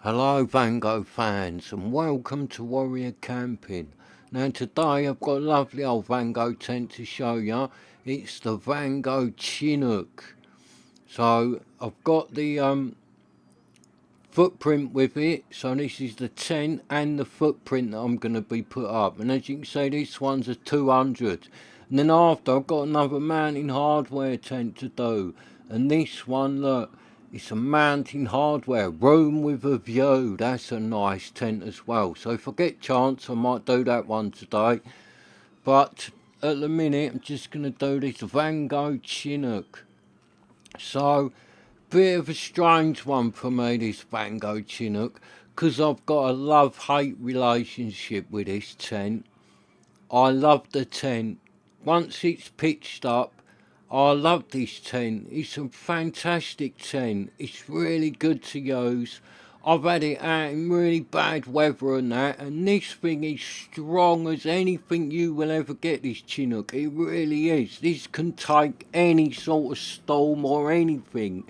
Hello Vango fans and welcome to Warrior Camping. Now today I've got a lovely old Vango tent to show you. It's the Vango Chinook. So I've got the footprint with it. So this is the tent and the footprint that I'm going to be put up. And as you can see, this one's a 200. And then after I've got another mountain hardware tent to do. And this one, look, it's a mountain hardware room with a view. That's a nice tent as well. So if I get chance, I might do that one today. But at the minute, I'm just going to do this Vango Chinook. So, bit of a strange one for me, this Vango Chinook, because I've got a love-hate relationship with this tent. I love the tent. Once it's pitched up, I love this tent. It's a fantastic tent. It's really good to use. I've had it out in really bad weather and that, and this thing is strong as anything you will ever get, this Chinook. It really is. This can take any sort of storm or anything.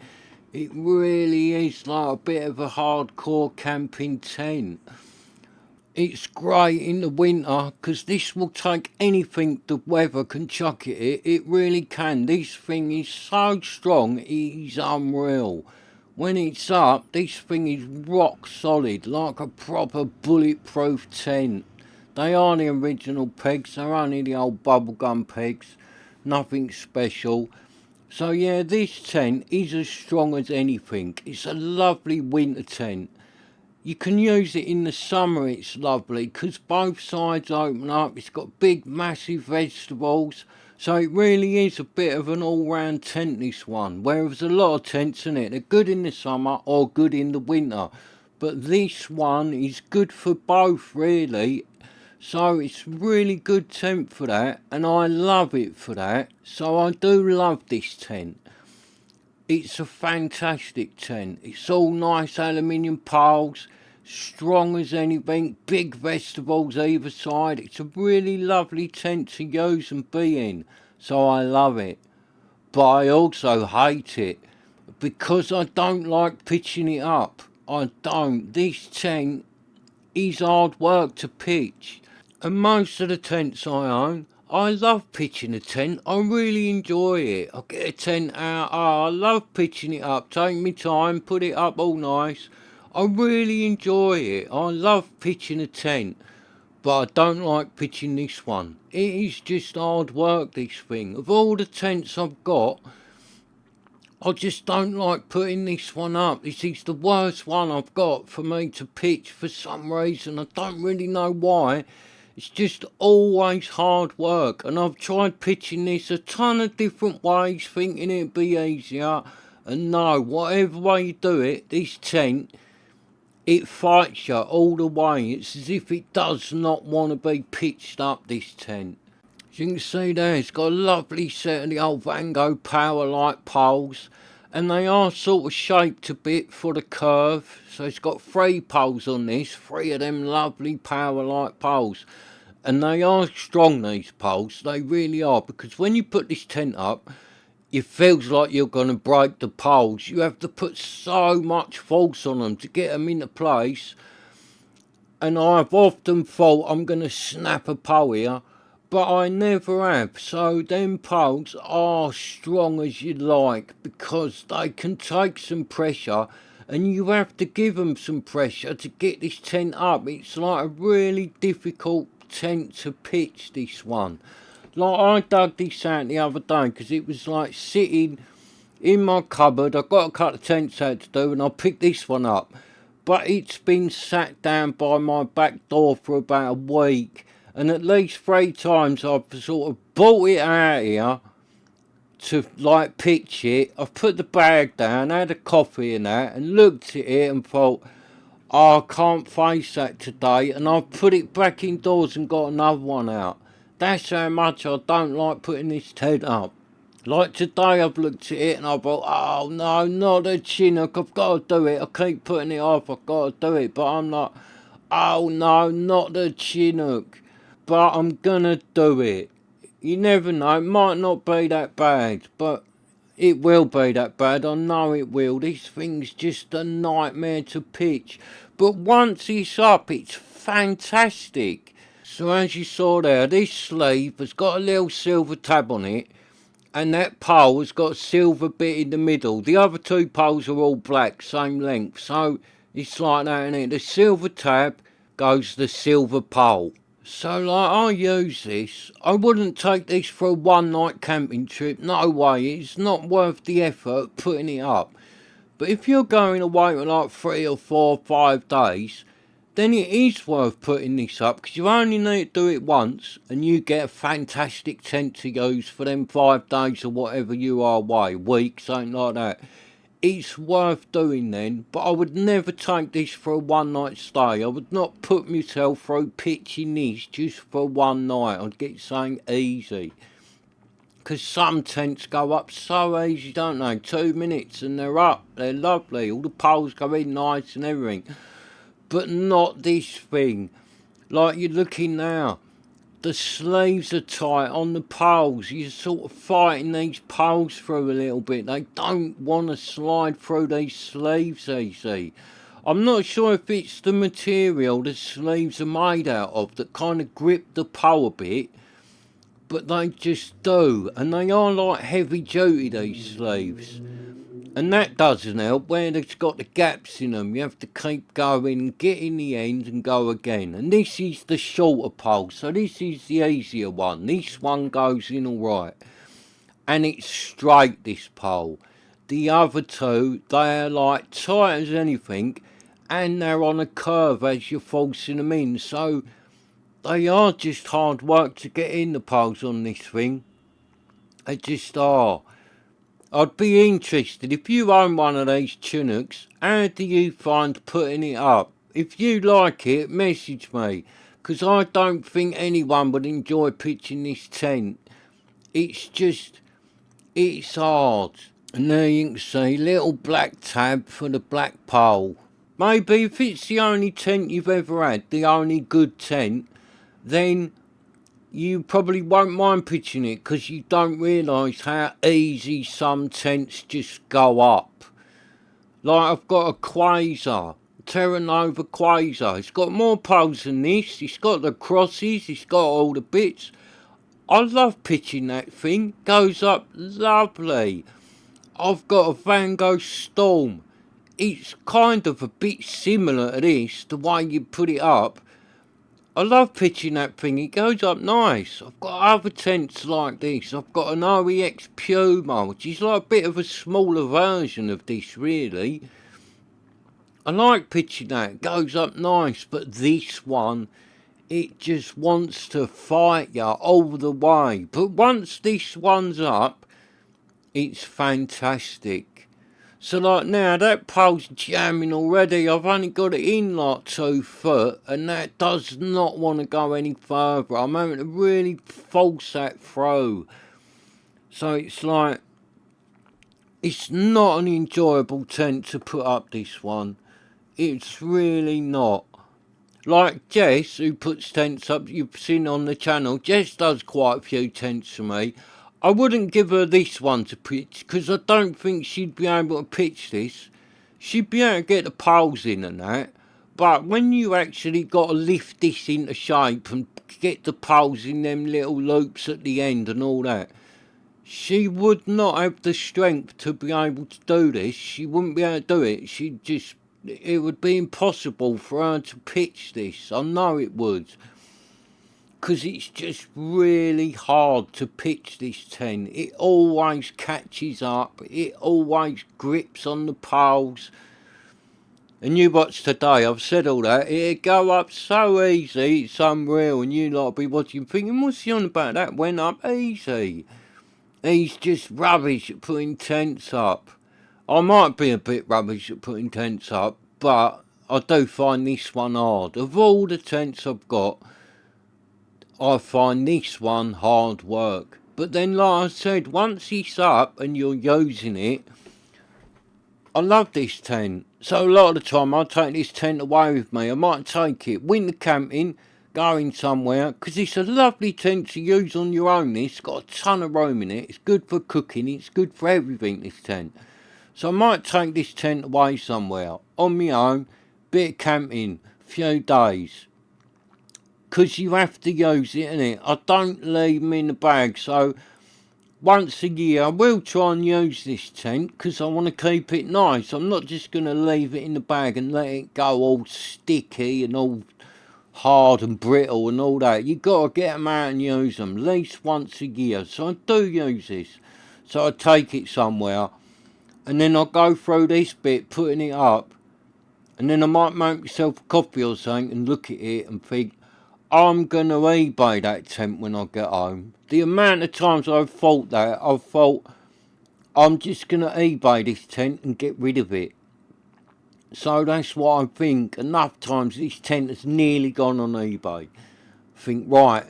It really is like a bit of a hardcore camping tent. It's great in the winter because this will take anything the weather can chuck at it. It really can. This thing is so strong, it is unreal. When it's up, this thing is rock solid, like a proper bulletproof tent. They are the original pegs, they're only the old bubblegum pegs, nothing special. So yeah, this tent is as strong as anything. It's a lovely winter tent. You can use it in the summer, it's lovely, because both sides open up. It's got big, massive vegetables. So it really is a bit of an all-round tent, this one. Whereas a lot of tents, in it, they're good in the summer or good in the winter. But this one is good for both, really. So it's really good tent for that, and I love it for that. So I do love this tent. It's a fantastic tent. It's all nice aluminium poles, strong as anything, big vegetables either side. It's a really lovely tent to use and be in, so I love it. But I also hate it because I don't like pitching it up. I don't. This tent is hard work to pitch. And most of the tents I own, I love pitching a tent. I really enjoy it. I get a tent out. Oh, I love pitching it up. Take me time, put it up all nice. I really enjoy it. I love pitching a tent. But I don't like pitching this one. It is just hard work, this thing. Of all the tents I've got, I just don't like putting this one up. This is the worst one I've got for me to pitch for some reason. I don't really know why. It's just always hard work. And I've tried pitching this a ton of different ways, thinking it'd be easier. And no, whatever way you do it, this tent, it fights you all the way. It's as if it does not want to be pitched up, this tent. As you can see there, it's got a lovely set of the old Vango power light poles, and they are sort of shaped a bit for the curve. So it's got 3 poles on this, 3 of them lovely power light poles. And they are strong, these poles, they really are, because when you put this tent up, it feels like you're going to break the poles. You have to put so much force on them to get them into place. And I've often thought I'm going to snap a pole here, but I never have. So them poles are strong as you like, because they can take some pressure, and you have to give them some pressure to get this tent up. It's like a really difficult tent to pitch, this one. Like, I dug this out the other day because it was like sitting in my cupboard. I've got a couple of tents out to do, and I picked this one up. But it's been sat down by my back door for about a week, and at least 3 times I've sort of brought it out here to like pitch it. I've put the bag down, had a coffee and that, and looked at it and thought, oh, I can't face that today, and I've put it back indoors and got another one out. That's how much I don't like putting this tent up. Like today, I've looked at it and I thought, oh no, not a Chinook, I've got to do it. I keep putting it off, I've got to do it, but I'm not, oh no, not the Chinook. But I'm gonna do it. You never know, it might not be that bad, but It will be that bad, I know it will. This thing's just a nightmare to pitch. But once it's up, it's fantastic. So as you saw there, this sleeve has got a little silver tab on it, and that pole has got a silver bit in the middle. The other two poles are all black, same length. So it's like that, and it. The silver tab goes the silver pole. So like I use this, I wouldn't take this for a one night camping trip, no way, it's not worth the effort putting it up. But if you're going away for like 3 or 4 or 5 days, then it is worth putting this up, because you only need to do it once and you get a fantastic tent to use for them 5 days or whatever you are away, week, something like that. It's worth doing then, but I would never take this for a one night stay. I would not put myself through pitching this just for one night. I'd get something easy. Because some tents go up so easy, don't they? 2 minutes and they're up. They're lovely. All the poles go in nice and everything. But not this thing. Like you're looking now. The sleeves are tight on the poles. You're sort of fighting these poles through a little bit. They don't want to slide through these sleeves easy. I'm not sure if it's the material the sleeves are made out of that kind of grip the pole a bit, but they just do. And they are like heavy duty, these sleeves. And that doesn't help where they've got the gaps in them. You have to keep going, get in the end and go again. And this is the shorter pole, so this is the easier one. This one goes in alright. And it's straight, this pole. The other two, they are like tight as anything, and they're on a curve as you're forcing them in. So they are just hard work to get in, the poles on this thing. They just are. I'd be interested, if you own one of these Chinooks, how do you find putting it up? If you like it, message me, because I don't think anyone would enjoy pitching this tent. It's hard. And there you can see, little black tab for the black pole. Maybe if it's the only tent you've ever had, the only good tent, then you probably won't mind pitching it, because you don't realise how easy some tents just go up. Like I've got a Quasar, Terra Nova Quasar. It's got more poles than this. It's got the crosses. It's got all the bits. I love pitching that thing. Goes up lovely. I've got a Vango Storm. It's kind of a bit similar to this, the way you put it up. I love pitching that thing, it goes up nice. I've got other tents like this. I've got an REX Puma, which is like a bit of a smaller version of this, really. I like pitching that, it goes up nice, but this one, it just wants to fight you all the way. But once this one's up, it's fantastic. So like now, that pole's jamming already. I've only got it in like 2 foot, and that does not want to go any further. I'm having to really force that through. So it's like, it's not an enjoyable tent to put up, this one. It's really not. Like Jess, who puts tents up, you've seen on the channel, Jess does quite a few tents for me. I wouldn't give her this one to pitch, because I don't think she'd be able to pitch this. She'd be able to get the poles in and that, but when you actually got to lift this into shape and get the poles in them little loops at the end and all that, she would not have the strength to be able to do this. She wouldn't be able to do it. It would be impossible for her to pitch this. I know it would. Because it's just really hard to pitch this tent. It always catches up. It always grips on the poles. And you watch today, I've said all that. It'd go up so easy, it's unreal. And you lot be watching thinking, what's he on about? That went up easy. He's just rubbish at putting tents up. I might be a bit rubbish at putting tents up, but I do find this one hard. Of all the tents I've got, I find this one hard work. But then, like I said, once it's up and you're using it, I love this tent. So a lot of the time I take this tent away with me. I might take it winter camping, going somewhere, because it's a lovely tent to use on your own. It's got a ton of room in it. It's good for cooking. It's good for everything, this tent. So I might take this tent away somewhere on my own, bit of camping, few days. Because you have to use it, innit? I don't leave them in the bag, so once a year I will try and use this tent because I want to keep it nice. I'm not just going to leave it in the bag and let it go all sticky and all hard and brittle and all that. You got to get them out and use them at least once a year. So I do use this. So I take it somewhere and then I go through this bit putting it up, and then I might make myself a coffee or something and look at it and think, I'm going to eBay that tent when I get home. The amount of times I've thought that, I've thought, I'm just going to eBay this tent and get rid of it. So that's what I think. Enough times this tent has nearly gone on eBay. Think, right,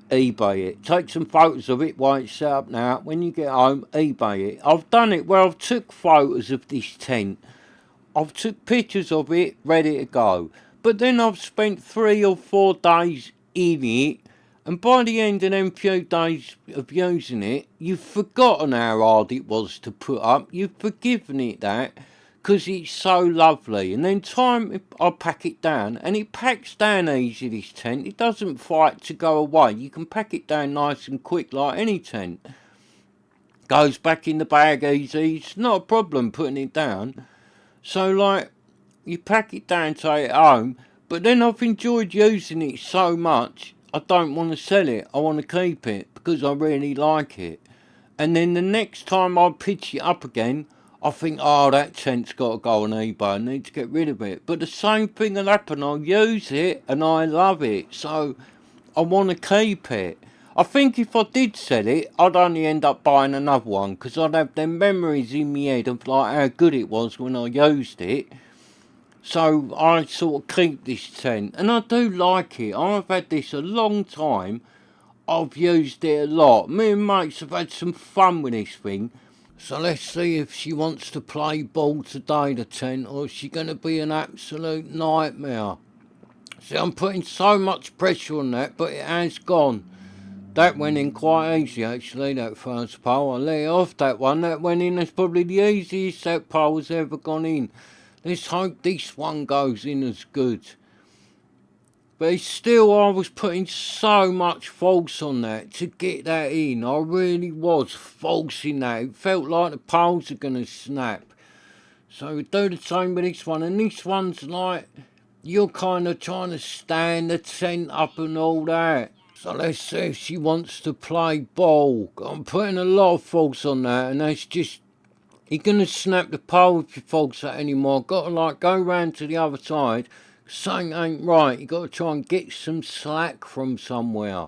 eBay it. Take some photos of it while it's set up now. When you get home, eBay it. I've done it where I've took photos of this tent. I've took pictures of it, ready to go. But then I've spent 3 or 4 days in it, and by the end of them few days of using it, you've forgotten how hard it was to put up. You've forgiven it that, because it's so lovely. And then time I pack it down, and it packs down easy, this tent. It doesn't fight to go away. You can pack it down nice and quick like any tent. Goes back in the bag easy. It's not a problem putting it down. So, like, you pack it down, take it home, but then I've enjoyed using it so much, I don't want to sell it. I want to keep it because I really like it. And then the next time I pitch it up again, I think, oh, that tent's got to go on eBay. I need to get rid of it. But the same thing will happen. I'll use it and I love it. So I want to keep it. I think if I did sell it, I'd only end up buying another one because I'd have them memories in my head of like how good it was when I used it. So I sort of keep this tent, and I do like it. I've had this a long time. I've used it a lot. Me and mates have had some fun with this thing. So let's see if she wants to play ball today, the tent, or is she going to be an absolute nightmare? See, I'm putting so much pressure on that, but it has gone. That went in quite easy, actually, that first pole. I let it off that one. That went in. That's probably the easiest that pole has ever gone in. Let's hope this one goes in as good. But it's still, I was putting so much force on that to get that in. I really was forcing that. It felt like the poles are going to snap. So we do the same with this one. And this one's like, you're kind of trying to stand the tent up and all that. So let's see if she wants to play ball. I'm putting a lot of force on that, and that's just, you're going to snap the pole if you force that anymore. Got to like go round to the other side. Something ain't right. You got to try and get some slack from somewhere.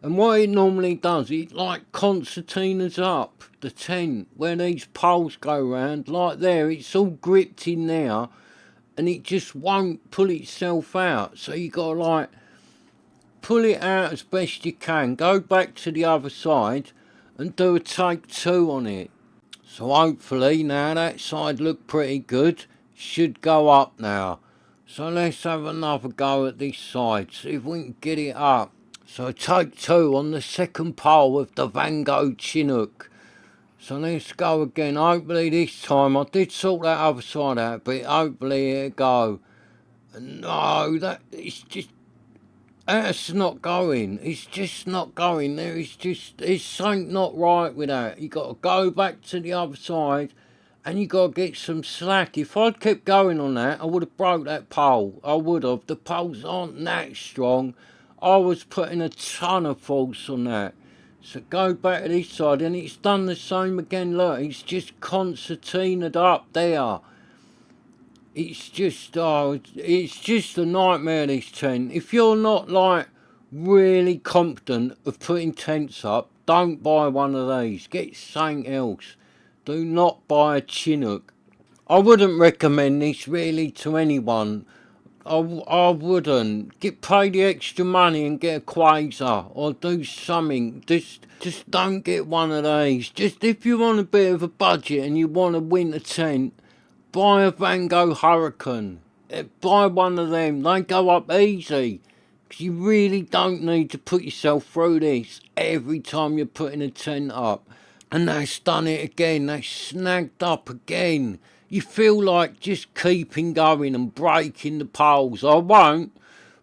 And what it normally does, it like concertinas up the tent where these poles go round. Like there, it's all gripped in there, and it just won't pull itself out. So you got to like pull it out as best you can. Go back to the other side and do a take 2 on it. So hopefully now that side looked pretty good. Should go up now. So let's have another go at this side. See if we can get it up. So take 2 on the second pole of the Vango Chinook. So let's go again. Hopefully this time, I did sort that other side out, but hopefully it'll go. No, that's not going. It's just not going. There's something not right with that. You got to go back to the other side, and you got to get some slack. If I'd kept going on that, I would have broke that pole. I would have. The poles aren't that strong. I was putting a ton of force on that. So go back to this side, and it's done the same again. Look, it's just concertinaed up there. It's just, oh, it's just a nightmare, this tent. If you're not, like, really confident of putting tents up, don't buy one of these. Get something else. Do not buy a Chinook. I wouldn't recommend this, really, to anyone. I wouldn't. Pay the extra money and get a Quasar, or do something. Just don't get one of these. Just if you want a bit of a budget and you want a winter tent, buy a Vango Hurricane. Buy one of them. They go up easy. You really don't need to put yourself through this every time you're putting a tent up. And that's done it again, that's snagged up again. You feel like just keeping going and breaking the poles. I won't,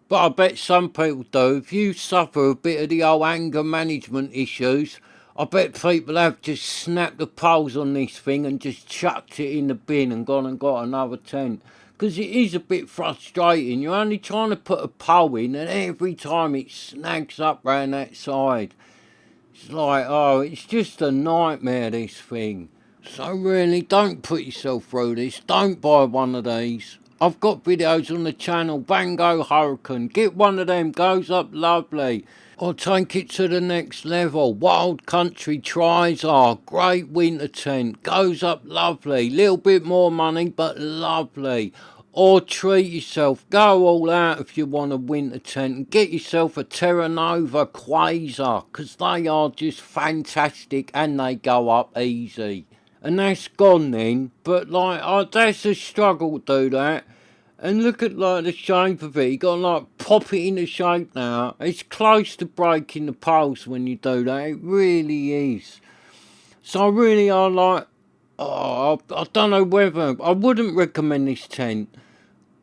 but I bet some people do. If you suffer a bit of the old anger management issues, I bet people have just snapped the poles on this thing and just chucked it in the bin and gone and got another tent. Because it is a bit frustrating. You're only trying to put a pole in and every time it snags up round that side. It's like, oh, it's just a nightmare, this thing. So really, don't put yourself through this. Don't buy one of these. I've got videos on the channel, Vango Hurricane. Get one of them, goes up lovely. Or take it to the next level. Wild Country Trizar, great winter tent, goes up lovely. Little bit more money, but lovely. Or treat yourself, go all out if you want a winter tent and get yourself a Terra Nova Quasar, because they are just fantastic and they go up easy. And that's gone then, but like, that's a struggle to do that. And look at like the shape of it, you got to like pop it into shape now. It's close to breaking the poles when you do that, it really is. So really I like, I don't know whether, I wouldn't recommend this tent.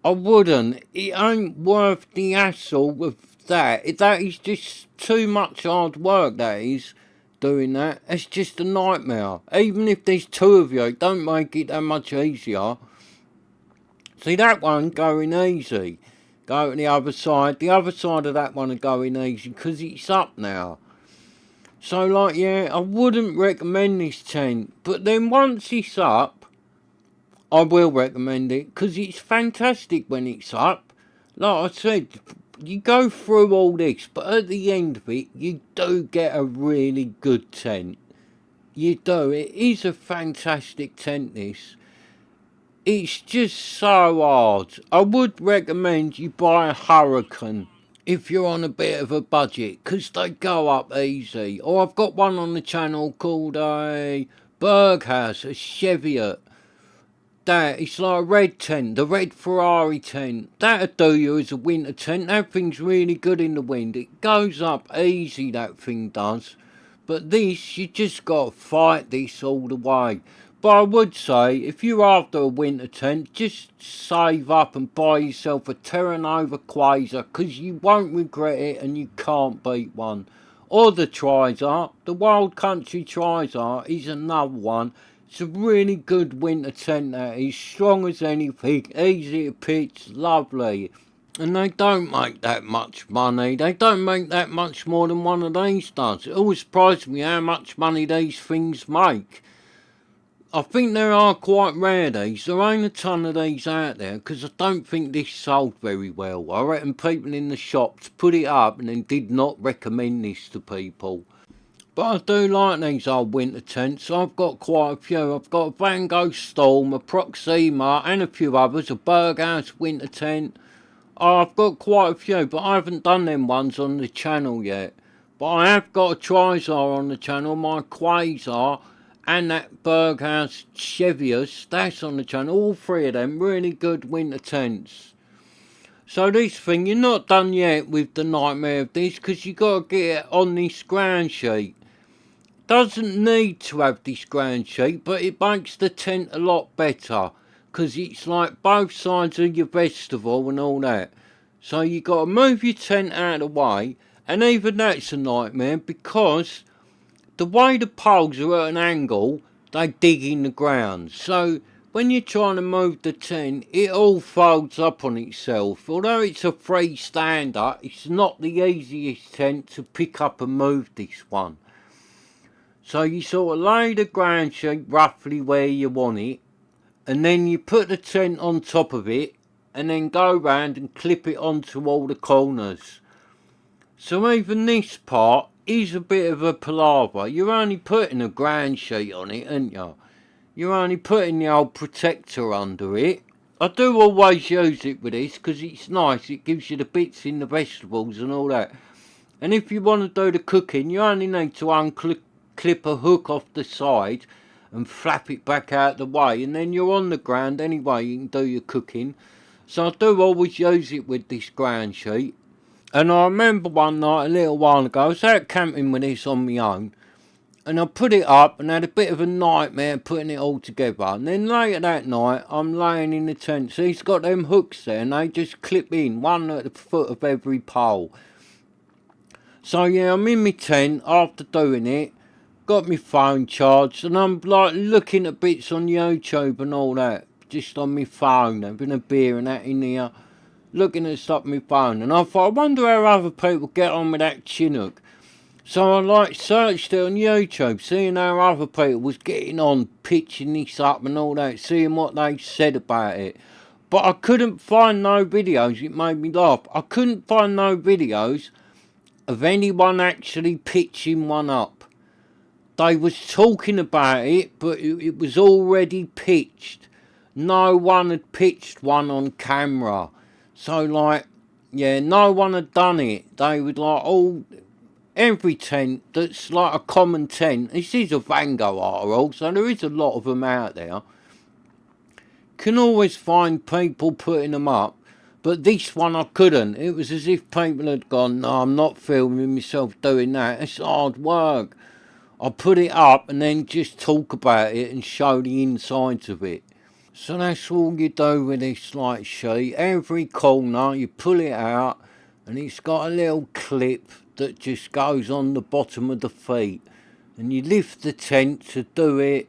I wouldn't. It ain't worth the hassle of that. That is just too much hard work, that is, doing that. It's just a nightmare. Even if there's two of you, it don't make it that much easier. See, that one going easy. Go to the other side. The other side of that one are going easy because it's up now. So, like, yeah, I wouldn't recommend this tent. But then once it's up, I will recommend it because it's fantastic when it's up. Like I said, you go through all this, but at the end of it, you do get a really good tent. You do. It is a fantastic tent, this. It's just so hard. I would recommend you buy a Hurricane if you're on a bit of a budget, because they go up easy. Or I've got one on the channel called a Berghaus, a Cheviot. That, it's like a red tent, the red Ferrari tent. That'd do you as a winter tent. That thing's really good in the wind. It goes up easy, that thing does. But this, you just got to fight this all the way. But I would say, if you're after a winter tent, just save up and buy yourself a Terra Nova Quasar, because you won't regret it and you can't beat one. Or the Trizar, the Wild Country Trizar is another one. It's a really good winter tent that is, strong as anything, easy to pitch, lovely. And they don't make that much money. They don't make that much more than one of these does. It always surprises me how much money these things make. I think there are quite rare, these. There ain't a ton of these out there because I don't think this sold very well. I reckon people in the shops put it up and then did not recommend this to people. But I do like these old winter tents. I've got quite a few. I've got a Vango Storm, a Proxima and a few others. A Berghaus winter tent. I've got quite a few, but I haven't done them ones on the channel yet. But I have got a Trizar on the channel, my Quasar, and that Berghaus Cheviot, that's on the channel. All three of them, really good winter tents. So this thing, you're not done yet with the nightmare of this, because you got to get it on this ground sheet. Doesn't need to have this ground sheet, but it makes the tent a lot better, because it's like both sides of your vegetable and all that. So you got to move your tent out of the way, and even that's a nightmare, because the way the poles are at an angle, they dig in the ground. So when you're trying to move the tent, it all folds up on itself. Although it's a freestander, it's not the easiest tent to pick up and move, this one. So you sort of lay the ground sheet roughly where you want it, and then you put the tent on top of it, and then go round and clip it onto all the corners. So even this part is a bit of a palaver. You're only putting a ground sheet on it, ain't you? You're only putting the old protector under it. I do always use it with this because it's nice. It gives you the bits in the vegetables and all that. And if you want to do the cooking, you only need to unclip a hook off the side and flap it back out the way, and then you're on the ground anyway. You can do your cooking. So I do always use it with this ground sheet. And I remember one night a little while ago, I was out camping with this on my own, and I put it up and had a bit of a nightmare putting it all together. And then later that night, I'm laying in the tent. So he's got them hooks there, and they just clip in, one at the foot of every pole. So yeah, I'm in my tent after doing it, got my phone charged, and I'm like looking at bits on YouTube and all that, just on my phone, having a beer and that in here, looking at stuff on my phone. And I thought, I wonder how other people get on with that Chinook. So I like searched it on YouTube, seeing how other people was getting on, pitching this up and all that, seeing what they said about it. But I couldn't find no videos. It made me laugh. I couldn't find no videos of anyone actually pitching one up. They was talking about it, but it was already pitched. No one had pitched one on camera. So like, yeah, no one had done it. They would like all every tent that's like a common tent. This is a Vango article, so there is a lot of them out there. Can always find people putting them up, but this one I couldn't. It was as if people had gone, no, I'm not filming myself doing that. It's hard work. I put it up and then just talk about it and show the insides of it. So that's all you do with this light sheet. Every corner you pull it out and it's got a little clip that just goes on the bottom of the feet. And you lift the tent to do it.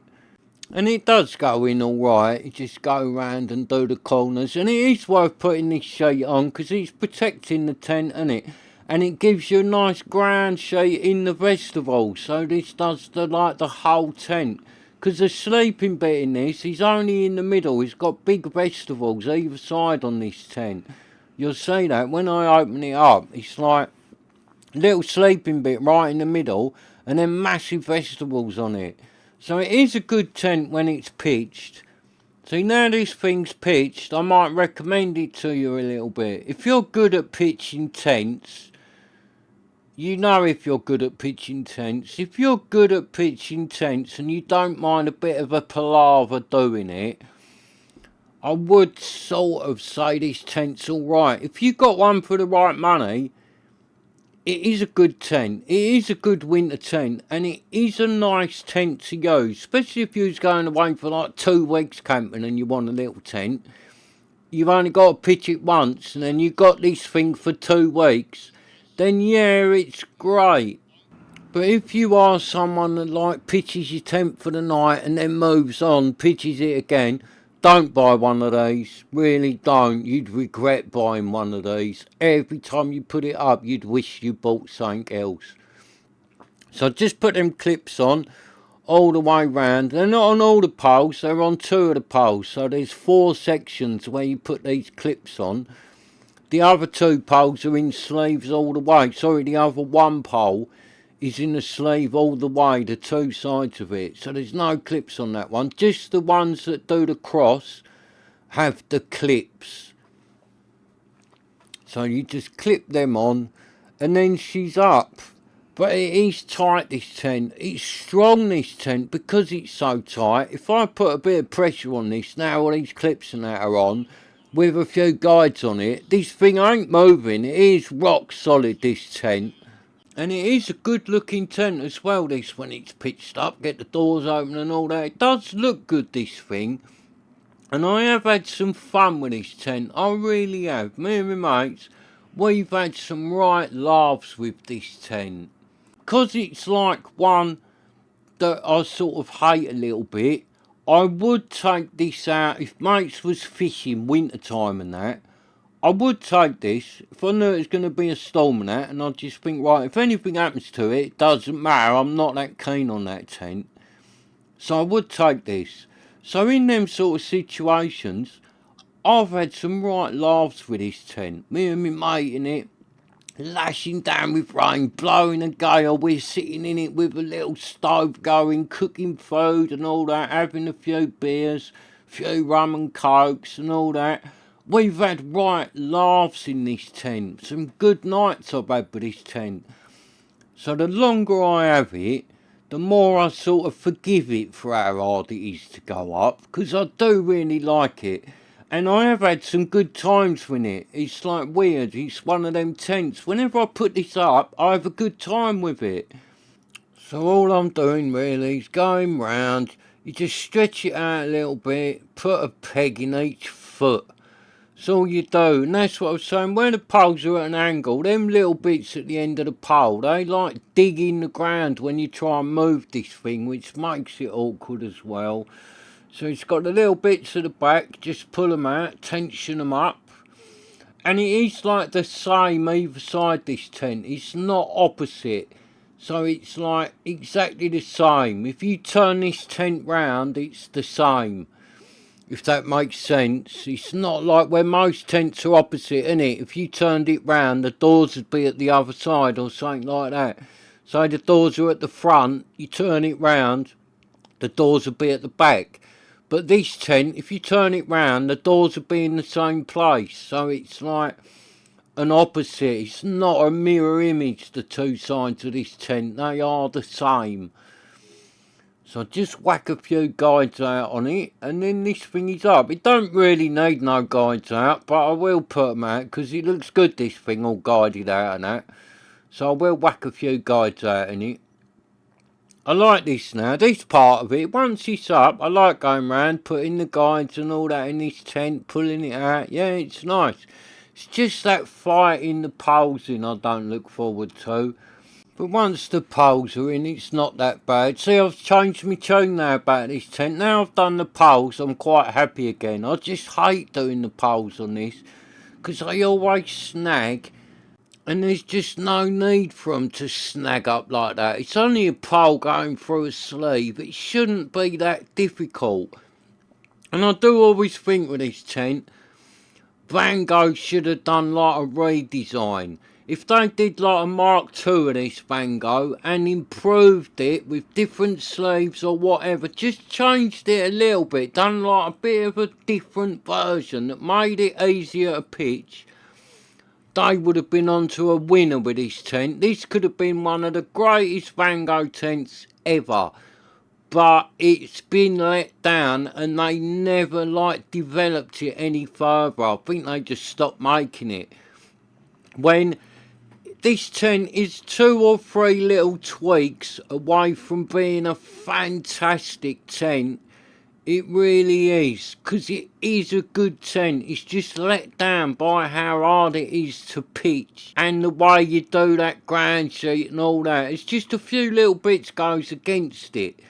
And it does go in alright. You just go round and do the corners. And it is worth putting this sheet on because it's protecting the tent, isn't it? And it gives you a nice ground sheet in the vegetables. So this does the whole tent. Because the sleeping bit in this is only in the middle. It's got big vegetables either side on this tent. You'll see that when I open it up. It's like a little sleeping bit right in the middle. And then massive vegetables on it. So it is a good tent when it's pitched. See, now this thing's pitched, I might recommend it to you a little bit. If you're good at pitching tents, you know if you're good at pitching tents. If you're good at pitching tents and you don't mind a bit of a palaver doing it, I would sort of say this tent's alright. If you got one for the right money, it is a good tent. It is a good winter tent. And it is a nice tent to use. Especially if you was going away for like 2 weeks camping and you want a little tent. You've only got to pitch it once. And then you got this thing for 2 weeks. Then yeah, it's great. But if you are someone that like pitches your tent for the night and then moves on, pitches it again, don't buy one of these. Really don't. You'd regret buying one of these. Every time you put it up, you'd wish you bought something else. So just put them clips on all the way round. They're not on all the poles, they're on 2 of the poles. So there's 4 sections where you put these clips on. The other 2 poles are in sleeves all the way. Sorry, the other 1 pole is in the sleeve all the way, the 2 sides of it. So there's no clips on that one. Just the ones that do the cross have the clips. So you just clip them on and then she's up. But it is tight, this tent. It's strong, this tent, because it's so tight. If I put a bit of pressure on this, now all these clips and that are on, with a few guides on it, this thing ain't moving. It is rock solid, this tent. And it is a good looking tent as well, this, when it's pitched up. Get the doors open and all that. It does look good, this thing. And I have had some fun with this tent. I really have. Me and my mates, we've had some right laughs with this tent. Because it's like one that I sort of hate a little bit, I would take this out if mates was fishing winter time and that. I would take this if I knew it was going to be a storm and that, and I'd just think, right, if anything happens to it, it doesn't matter, I'm not that keen on that tent. So I would take this. So in them sort of situations, I've had some right laughs with this tent. Me and my mate in it, lashing down with rain, blowing a gale, we're sitting in it with a little stove going, cooking food and all that, having a few beers, a few rum and cokes and all that. We've had right laughs in this tent. Some good nights I've had with this tent. So the longer I have it, the more I sort of forgive it for how hard it is to go up. Because I do really like it. And I have had some good times with it. It's like weird. It's one of them tents. Whenever I put this up, I have a good time with it. So all I'm doing really is going round. You just stretch it out a little bit, put a peg in each foot. That's all you do. And that's what I was saying. Where the poles are at an angle, them little bits at the end of the pole, they like dig in the ground when you try and move this thing, which makes it awkward as well. So it's got the little bits at the back, just pull them out, tension them up. And it is like the same either side this tent, it's not opposite. So it's like exactly the same. If you turn this tent round, it's the same. If that makes sense. It's not like where most tents are opposite, innit? If you turned it round, the doors would be at the other side or something like that. So the doors are at the front, you turn it round, the doors will be at the back. But this tent, if you turn it round, the doors will be in the same place. So it's like an opposite. It's not a mirror image, the two sides of this tent. They are the same. So just whack a few guides out on it, and then this thing is up. It don't really need no guides out, but I will put them out, because it looks good, this thing, all guided out and that. So I will whack a few guides out in it. I like this now, this part of it. Once it's up, I like going round, putting the guides and all that in this tent, pulling it out. Yeah, it's nice. It's just that fighting the poles in I don't look forward to. But once the poles are in, it's not that bad. See, I've changed my tune now about this tent. Now I've done the poles, I'm quite happy again. I just hate doing the poles on this, because they always snag. And there's just no need for them to snag up like that. It's only a pole going through a sleeve. It shouldn't be that difficult. And I do always think with this tent, Vango should have done like a redesign. If they did like a Mark II of this Vango and improved it with different sleeves or whatever, just changed it a little bit, done like a bit of a different version that made it easier to pitch, they would have been onto a winner with this tent. This could have been one of the greatest Vango tents ever. But it's been let down and they never developed it any further. I think they just stopped making it. When this tent is 2 or 3 little tweaks away from being a fantastic tent. It really is, because it is a good tent. It's just let down by how hard it is to pitch and the way you do that ground sheet and all that. It's just a few little bits goes against it.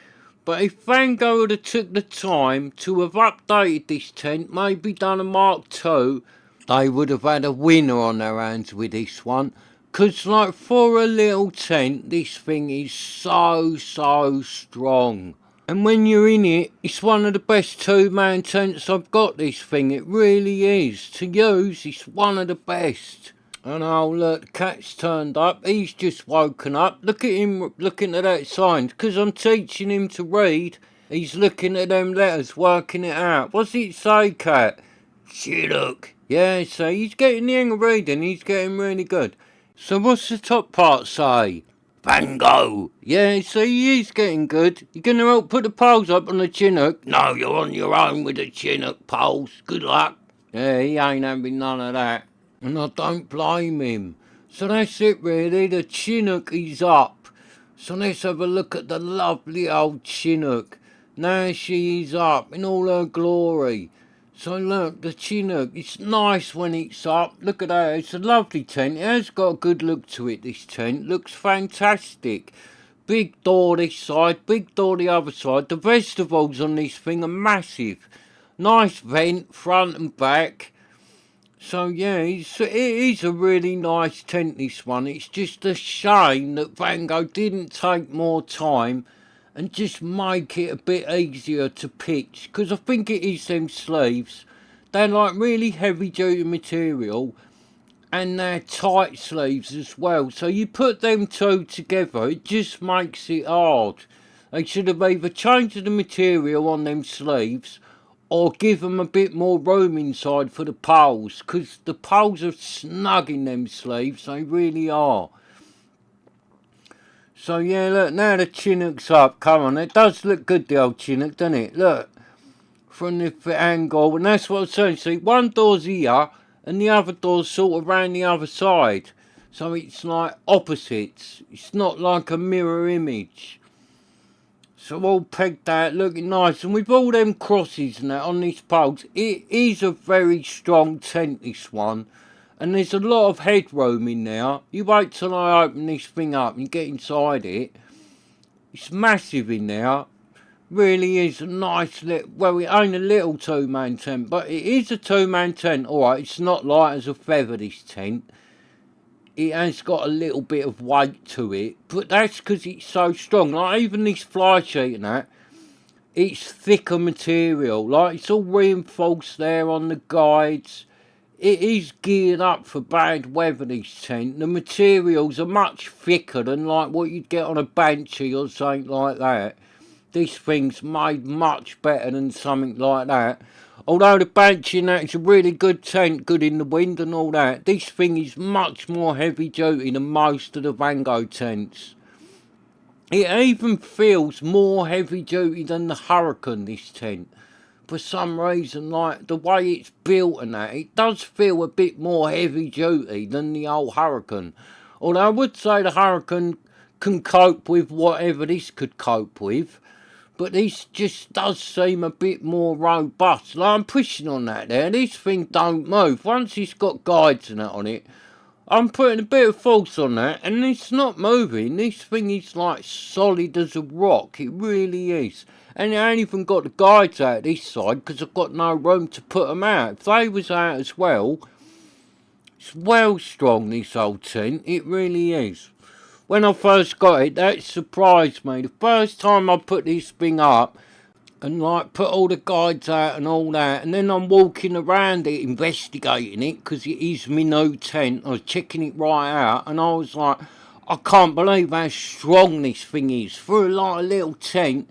But if Vango would have took the time to have updated this tent, maybe done a Mark II, they would have had a winner on their hands with this one. Because like for a little tent, this thing is so strong. And when you're in it, it's one of the best 2-man tents I've got, this thing. It really is. To use, it's one of the best. And oh look, the cat's turned up. He's just woken up. Look at him looking at that sign. Because I'm teaching him to read, he's looking at them letters, working it out. What's it say, cat? Chinook. Yeah, so he's getting the hang of reading. He's getting really good. So what's the top part say? Vango. Yeah, see, he is getting good. You gonna help put the poles up on the Chinook? No, you're on your own with the Chinook poles. Good luck. Yeah, he ain't having none of that. And I don't blame him. So that's it really, the Chinook is up. So let's have a look at the lovely old Chinook. Now she is up in all her glory. So look, the Chinook, it's nice when it's up. Look at that, it's a lovely tent. It has got a good look to it, this tent. Looks fantastic. Big door this side, big door the other side. The vegetables on this thing are massive. Nice vent, front and back. So yeah, it is a really nice tent, this one. It's just a shame that Vango didn't take more time and just make it a bit easier to pitch, because I think it is them sleeves. They're like really heavy duty material and they're tight sleeves as well, so you put them two together, it just makes it hard. They should have either changed the material on them sleeves or give them a bit more room inside for the poles, because the poles are snug in them sleeves, they really are. So yeah, look, now the Chinook's up. Come on, it does look good, the old Chinook, doesn't it? Look, from the angle, and that's what I'm saying. See, one door's here and the other door's sort of round the other side, so it's like opposites. It's not like a mirror image. So all pegged out, looking nice, and with all them crosses and that on these poles, it is a very strong tent, this one. And there's a lot of headroom in there. You wait till I open this thing up and get inside it. It's massive in there. Really is a nice little, well, it ain't a little two-man tent, but it is a two-man tent. Alright, it's not light as a feather, this tent. It has got a little bit of weight to it, but that's because it's so strong. Like even this fly sheet and that, it's thicker material. Like it's all reinforced there on the guides. It is geared up for bad weather, this tent. The materials are much thicker than like what you'd get on a Banshee or something like that. This thing's made much better than something like that. Although the Banshee and that is a really good tent, good in the wind and all that, this thing is much more heavy duty than most of the Vango tents. It even feels more heavy duty than the Hurricane, this tent. For some reason, like the way it's built and that, it does feel a bit more heavy duty than the old Hurricane. Although I would say the Hurricane can cope with whatever this could cope with. But this just does seem a bit more robust. Like I'm pushing on that there. This thing don't move. Once it's got guides and that on it, I'm putting a bit of force on that and it's not moving. This thing is like solid as a rock. It really is. And I ain't even got the guides out this side because I've got no room to put them out. If they was out as well, it's well strong, this old tent. It really is. When I first got it, that surprised me. The first time I put this thing up and like put all the guides out and all that, and then I'm walking around it investigating it because it is my new tent. I was checking it right out and I was like, I can't believe how strong this thing is. For like a little tent,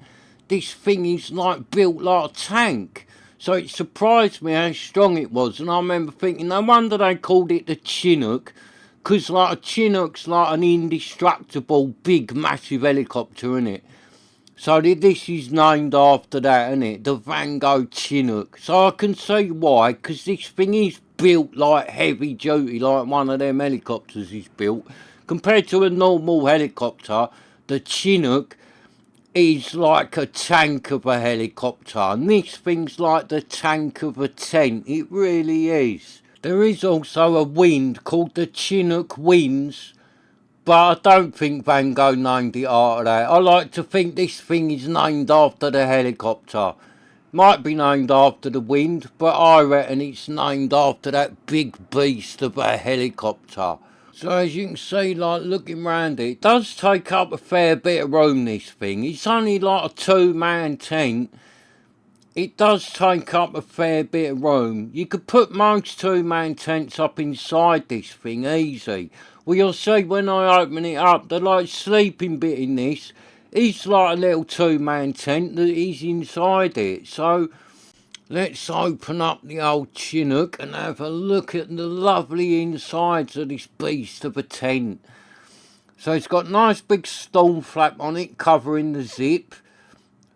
this thing is like built like a tank. So it surprised me how strong it was, and I remember thinking, no wonder they called it the Chinook. Because like a Chinook's like an indestructible, big, massive helicopter, innit? So this is named after that, innit? The Vango Chinook. So I can see why, because this thing is built like heavy duty, like one of them helicopters is built. Compared to a normal helicopter, the Chinook is like a tank of a helicopter. And this thing's like the tank of a tent. It really is. There is also a wind called the Chinook Winds, but I don't think Vango named it after that. I like to think this thing is named after the helicopter. Might be named after the wind, but I reckon it's named after that big beast of a helicopter. So as you can see, like looking round it does take up a fair bit of room, this thing. It's only like a two-man tent. It does take up a fair bit of room. You could put most two-man tents up inside this thing easy. Well, you'll see when I open it up, the like sleeping bit in this is like a little two-man tent that is inside it. So let's open up the old Chinook and have a look at the lovely insides of this beast of a tent. So it's got nice big storm flap on it covering the zip.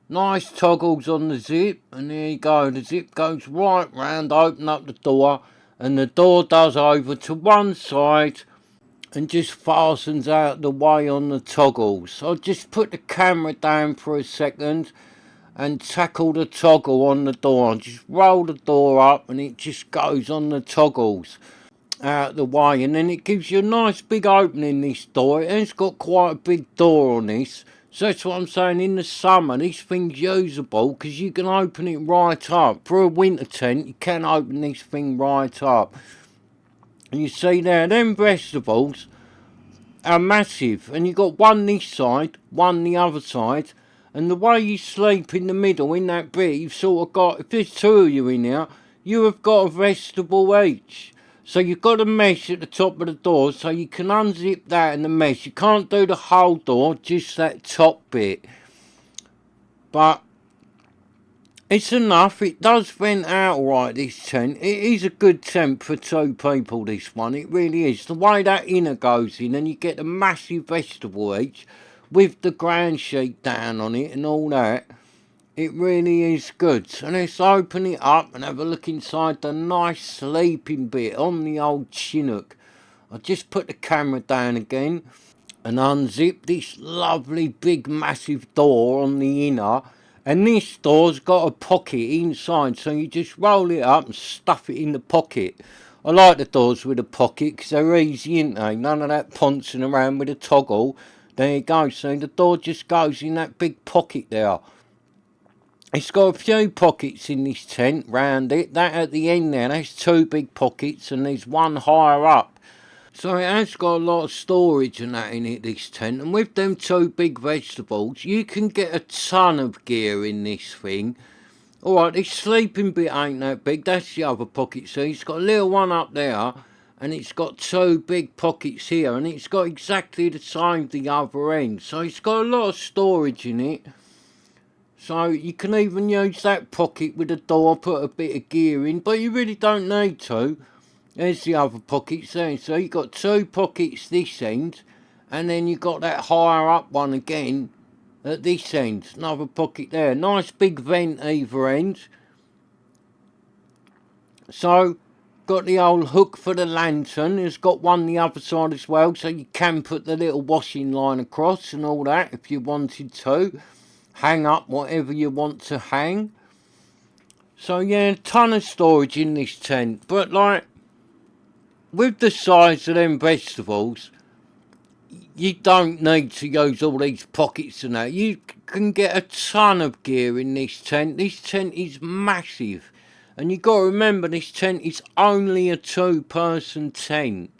Nice toggles on the zip, and there you go, the zip goes right round, open up the door, and the door does over to one side and just fastens out the way on the toggles. So I'll just put the camera down for a second and tackle the toggle on the door. I'll just roll the door up and it just goes on the toggles out the way, and then it gives you a nice big opening, this door. It's got quite a big door on this. So that's what I'm saying, in the summer this thing's usable because you can open it right up. For a winter tent you can open this thing right up. And you see there, them vegetables are massive, and you got one this side, one the other side, and the way you sleep in the middle in that bit, you've sort of got, if there's two of you in there, you have got a vegetable each. So you've got a mesh at the top of the door, so you can unzip that and the mesh. You can't do the whole door, just that top bit. But it's enough. It does vent out alright, this tent. It is a good tent for two people, this one. It really is. The way that inner goes in, and you get a massive vegetable each with the ground sheet down on it and all that. It really is good. So let's open it up and have a look inside the nice sleeping bit on the old Chinook. I just put the camera down again and unzip this lovely big massive door on the inner, and this door's got a pocket inside, so you just roll it up and stuff it in the pocket. I like the doors with a pocket because they're easy, ain't they? None of that poncing around with a toggle. There you go, so the door just goes in that big pocket there. It's got a few pockets in this tent round it. That at the end there, that's two big pockets, and there's one higher up. So it has got a lot of storage and that in it, this tent. And with them two big vegetables, you can get a ton of gear in this thing. Alright, this sleeping bit ain't that big. That's the other pocket. So it's got a little one up there, and it's got two big pockets here. And it's got exactly the same the other end. So it's got a lot of storage in it. So you can even use that pocket with a door, put a bit of gear in, but you really don't need to. There's the other pockets there. So you've got two pockets this end, and then you've got that higher up one again at this end. Another pocket there. Nice big vent either end. So, got the old hook for the lantern. It's got one the other side as well, so you can put the little washing line across and all that if you wanted to. Hang up whatever you want to hang. So yeah, a ton of storage in this tent. But like, with the size of them vegetables, you don't need to use all these pockets and that. You can get a ton of gear in this tent. This tent is massive. And you got to remember, this tent is only a two-person tent.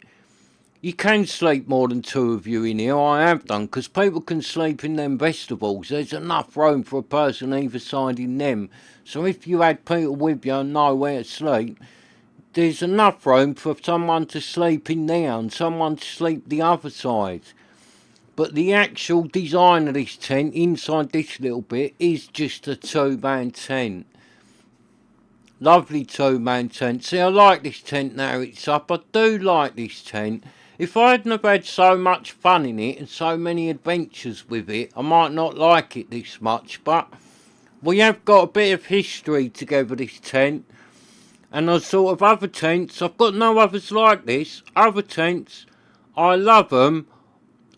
You can sleep more than two of you in here. I have done, because people can sleep in them vegetables. There's enough room for a person either side in them. So if you had people with you and nowhere to sleep, there's enough room for someone to sleep in there and someone to sleep the other side. But the actual design of this tent, inside this little bit, is just a two-man tent. Lovely two-man tent. See, I like this tent now it's up. I do like this tent. If I hadn't have had so much fun in it and so many adventures with it, I might not like it this much. But we have got a bit of history together, this tent. And I sort of other tents, I've got no others like this. Other tents, I love them,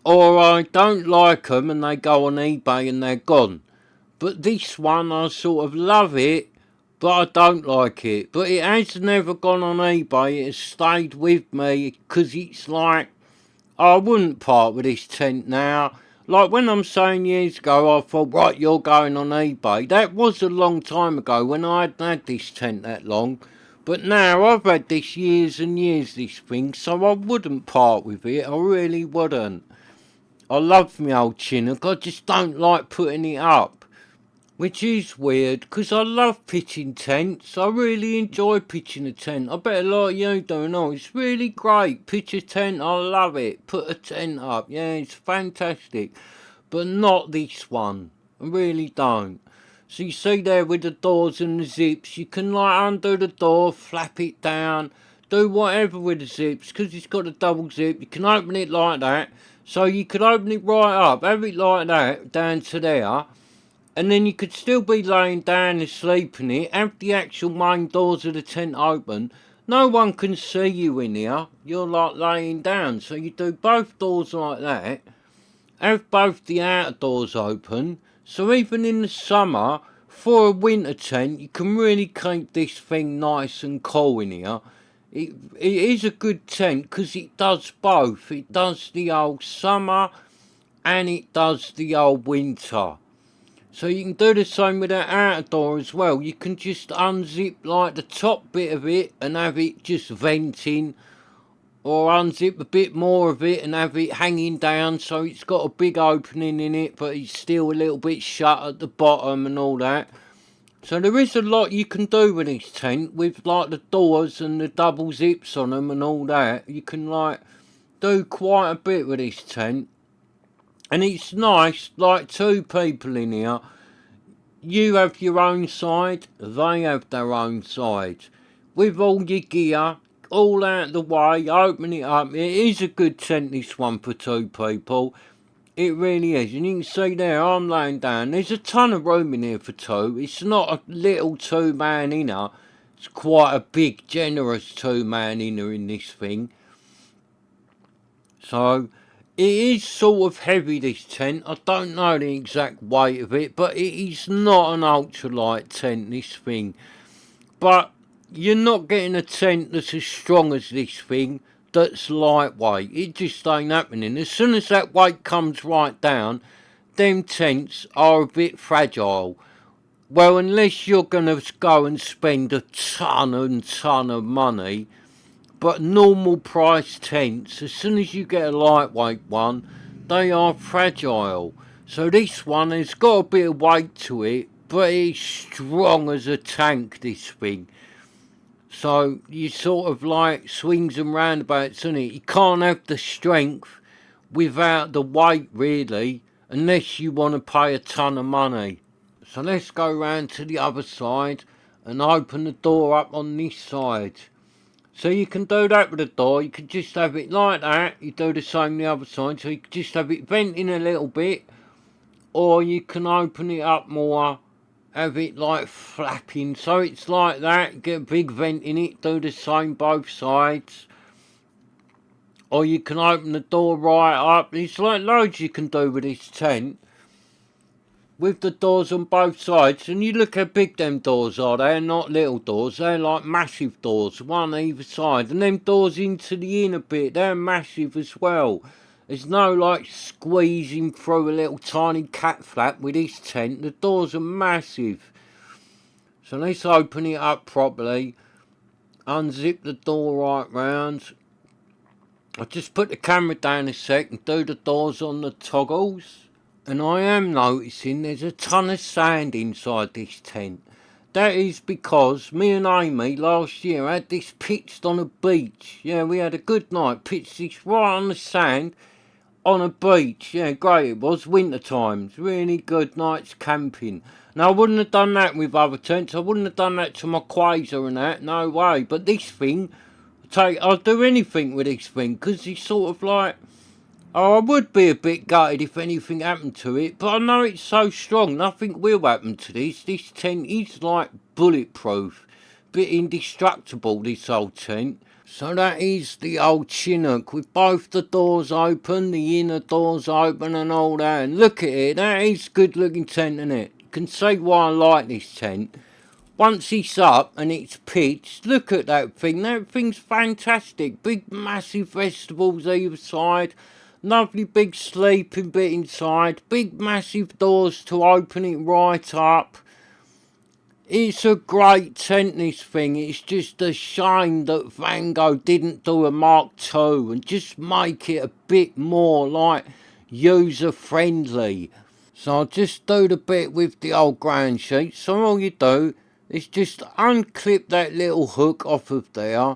or I don't like them and they go on eBay and they're gone. But this one, I sort of love it, but I don't like it. But it has never gone on eBay. It has stayed with me because it's like, I wouldn't part with this tent now. Like when I'm saying years ago, I thought, right, you're going on eBay. That was a long time ago when I hadn't had this tent that long. But now I've had this years and years, this thing, so I wouldn't part with it. I really wouldn't. I love my old Chinook. I just don't like putting it up. Which is weird, because I love pitching tents. I really enjoy pitching a tent. I bet a lot of you don't know. It's really great. Pitch a tent, I love it. Put a tent up. Yeah, it's fantastic. But not this one. I really don't. So you see there with the doors and the zips, you can like undo the door, flap it down, do whatever with the zips, because it's got a double zip. You can open it like that. So you could open it right up, have it like that, down to there. And then you could still be laying down and sleeping it, have the actual main doors of the tent open. No one can see you in here. You're like laying down. So you do both doors like that. Have both the outer doors open. So even in the summer, for a winter tent, you can really keep this thing nice and cool in here. It is a good tent because it does both. It does the old summer and it does the old winter. So you can do the same with that outer door as well. You can just unzip like the top bit of it and have it just venting, or unzip a bit more of it and have it hanging down so it's got a big opening in it but it's still a little bit shut at the bottom and all that. So there is a lot you can do with this tent, with like the doors and the double zips on them and all that. You can like do quite a bit with this tent. And it's nice, like two people in here. You have your own side, they have their own side. With all your gear, all out of the way, open it up. It is a good tent, this one, for two people. It really is. And you can see there, I'm laying down. There's a ton of room in here for two. It's not a little two-man inner. It's quite a big, generous two-man inner in this thing. So, it is sort of heavy, this tent. I don't know the exact weight of it, but it is not an ultralight tent, this thing. But you're not getting a tent that's as strong as this thing that's lightweight. It just ain't happening. As soon as that weight comes right down, them tents are a bit fragile. Well, unless you're going to go and spend a ton of money, but normal price tents, as soon as you get a lightweight one, they are fragile. So this one has got a bit of weight to it, but it's strong as a tank, this thing. So you sort of like swings and roundabouts, isn't it? You can't have the strength without the weight, really, unless you want to pay a ton of money. So let's go round to the other side and open the door up on this side. So you can do that with the door. You can just have it like that. You do the same the other side. So you can just have it venting a little bit, or you can open it up more, have it like flapping. So it's like that. Get a big vent in it. Do the same both sides. Or you can open the door right up. It's like loads you can do with this tent, with the doors on both sides. And you look how big them doors are. They're not little doors, they're like massive doors, one either side. And them doors into the inner bit, they're massive as well. There's no like squeezing through a little tiny cat flap with this tent. The doors are massive. So let's open it up properly, unzip the door right round. I'll just put the camera down a sec and do the doors on the toggles. And I am noticing there's a ton of sand inside this tent. That is because me and Amy last year had this pitched on a beach. Yeah, we had a good night, pitched this right on the sand on a beach. Yeah, great it was, winter times, really good nights camping. Now I wouldn't have done that with other tents, I wouldn't have done that to my Quasar and that, no way. But this thing, I'll do anything with this thing, because it's sort of like, oh, I would be a bit gutted if anything happened to it, but I know it's so strong, nothing will happen to this. This tent is like bulletproof, bit indestructible, this old tent. So that is the old Chinook, with both the doors open, the inner doors open and all that. And look at it, that is good looking tent, isn't it? You can see why I like this tent. Once it's up and it's pitched, look at that thing's fantastic. Big massive vegetables either side. Lovely big sleeping bit inside. Big massive doors to open it right up. It's a great tent, this thing. It's just a shame that Vango didn't do a Mark II and just make it a bit more like user friendly. So I'll just do the bit with the old ground sheet. So all you do is just unclip that little hook off of there.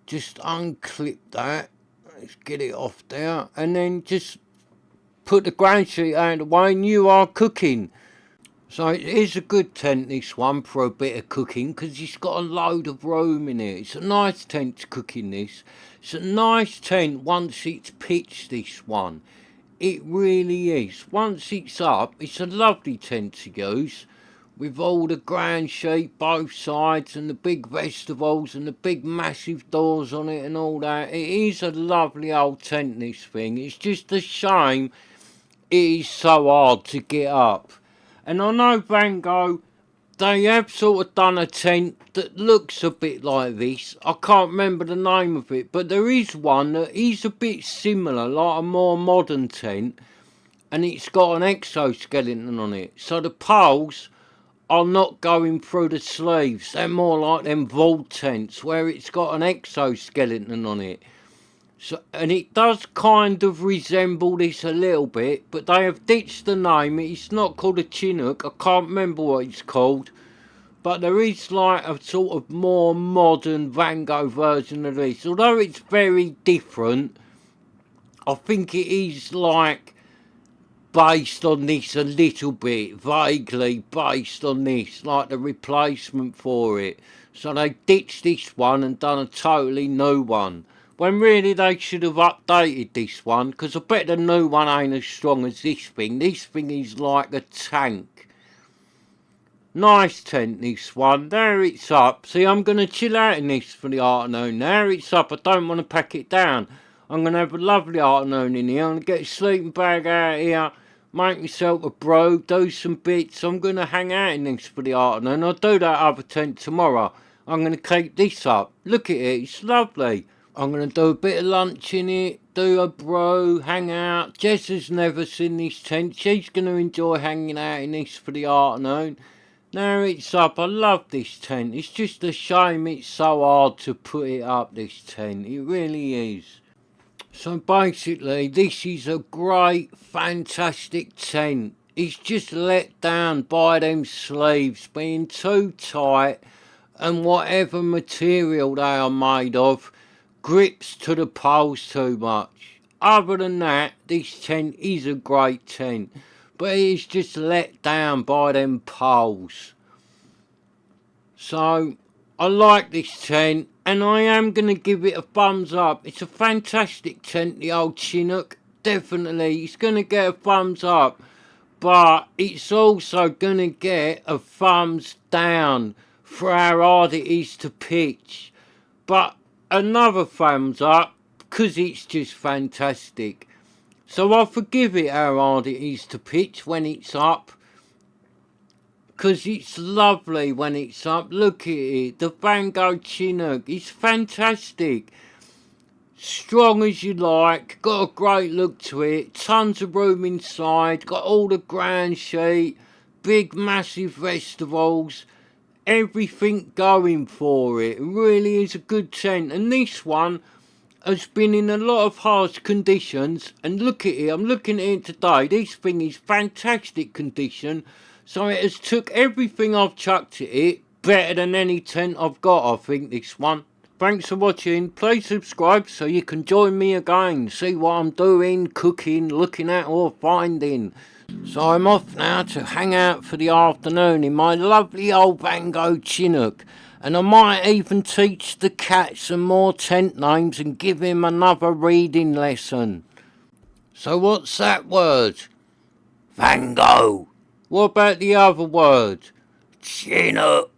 Just unclip that. Let's get it off there, and then just put the ground sheet out of the way and you are cooking. So it is a good tent, this one, for a bit of cooking, because it's got a load of room in it. It's a nice tent to cook in this. It's a nice tent once it's pitched, this one. It really is. Once it's up, it's a lovely tent to use, with all the ground sheet both sides and the big vegetables and the big massive doors on it and all that. It is a lovely old tent, this thing. It's just a shame it is so hard to get up. And I know Vango, they have sort of done a tent that looks a bit like this. I can't remember the name of it, but there is one that is a bit similar, like a more modern tent, and it's got an exoskeleton on it. So the poles are not going through the sleeves. They're more like them vault tents where it's got an exoskeleton on it. So, and it does kind of resemble this a little bit, but they have ditched the name. It's not called a Chinook. I can't remember what it's called. But there is like a sort of more modern Vango version of this. Although it's very different, I think it is like based on this a little bit, vaguely based on this, like the replacement for it. So they ditched this one and done a totally new one, when really they should have updated this one, because I bet the new one ain't as strong as this thing. This thing is like a tank. Nice tent, this one. There it's up. See, I'm going to chill out in this for the afternoon. There it's up. I don't want to pack it down. I'm going to have a lovely afternoon in here. I'm going to get a sleeping bag out here, make myself a brew, do some bits. I'm going to hang out in this for the afternoon. I'll do that other tent tomorrow. I'm going to keep this up. Look at it. It's lovely. I'm going to do a bit of lunch in it, do a brew, hang out. Jess has never seen this tent. She's going to enjoy hanging out in this for the afternoon. Now it's up. I love this tent. It's just a shame it's so hard to put it up, this tent. It really is. So basically, this is a great, fantastic tent. It's just let down by them sleeves being too tight, and whatever material they are made of grips to the poles too much. Other than that, this tent is a great tent, but it is just let down by them poles. So I like this tent, and I am going to give it a thumbs up. It's a fantastic tent, the old Chinook. Definitely, it's going to get a thumbs up, but it's also going to get a thumbs down for how hard it is to pitch. But another thumbs up because it's just fantastic. So I'll forgive it how hard it is to pitch when it's up, because it's lovely when it's up. Look at it. The Vango Chinook is fantastic. Strong as you like. Got a great look to it. Tons of room inside. Got all the ground sheet. Big massive festivals. Everything going for it. It really is a good tent. And this one has been in a lot of harsh conditions. And look at it. I'm looking at it today. This thing is fantastic condition. So it has took everything I've chucked at it better than any tent I've got, I think, this one. Thanks for watching. Please subscribe so you can join me again. See what I'm doing, cooking, looking at or finding. So I'm off now to hang out for the afternoon in my lovely old Vango Chinook. And I might even teach the cat some more tent names and give him another reading lesson. So what's that word? Vango. What about the other word? Chinook.